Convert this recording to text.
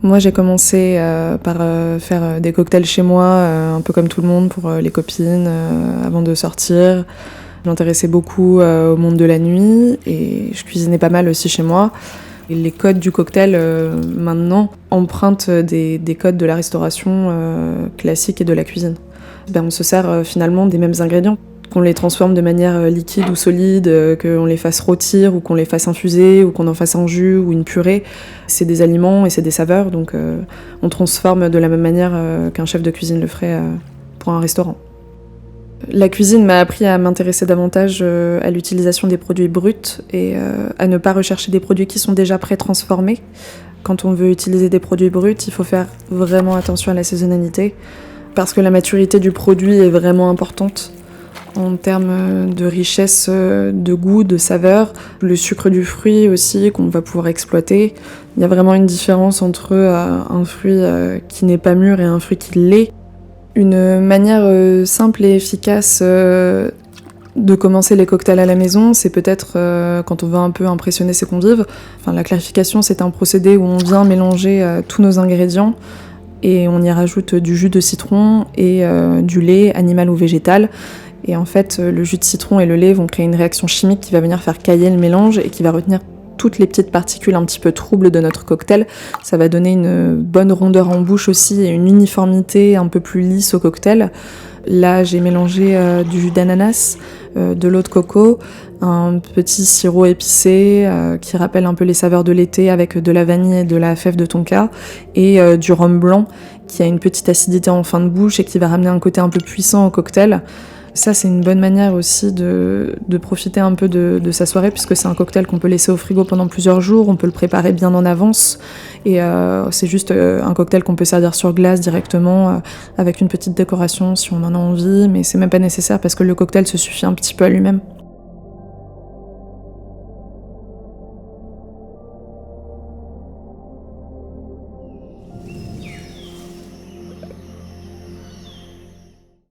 Moi, j'ai commencé par faire des cocktails chez moi, un peu comme tout le monde, pour les copines, avant de sortir. Je m'intéressais beaucoup au monde de la nuit et je cuisinais pas mal aussi chez moi. Et les codes du cocktail, maintenant, empruntent des codes de la restauration classique et de la cuisine. On se sert finalement des mêmes ingrédients. Qu'on les transforme de manière liquide ou solide, qu'on les fasse rôtir ou qu'on les fasse infuser ou qu'on en fasse un jus ou une purée, c'est des aliments et c'est des saveurs, donc on transforme de la même manière qu'un chef de cuisine le ferait pour un restaurant. La cuisine m'a appris à m'intéresser davantage à l'utilisation des produits bruts et à ne pas rechercher des produits qui sont déjà pré-transformés. Quand on veut utiliser des produits bruts, il faut faire vraiment attention à la saisonnalité parce que la maturité du produit est vraiment importante. En termes de richesse, de goût, de saveur, le sucre du fruit aussi qu'on va pouvoir exploiter. Il y a vraiment une différence entre un fruit qui n'est pas mûr et un fruit qui l'est. Une manière simple et efficace de commencer les cocktails à la maison, c'est peut-être quand on veut un peu impressionner ses convives. La clarification, c'est un procédé où on vient mélanger tous nos ingrédients et on y rajoute du jus de citron et du lait animal ou végétal. Et en fait, le jus de citron et le lait vont créer une réaction chimique qui va venir faire cailler le mélange et qui va retenir toutes les petites particules un petit peu troubles de notre cocktail. Ça va donner une bonne rondeur en bouche aussi et une uniformité un peu plus lisse au cocktail. Là, j'ai mélangé du jus d'ananas, de l'eau de coco, un petit sirop épicé qui rappelle un peu les saveurs de l'été avec de la vanille et de la fève de tonka et du rhum blanc qui a une petite acidité en fin de bouche et qui va ramener un côté un peu puissant au cocktail. Ça, c'est une bonne manière aussi de profiter un peu de sa soirée, puisque c'est un cocktail qu'on peut laisser au frigo pendant plusieurs jours, on peut le préparer bien en avance, et c'est juste un cocktail qu'on peut servir sur glace directement, avec une petite décoration si on en a envie, mais c'est même pas nécessaire parce que le cocktail se suffit un petit peu à lui-même.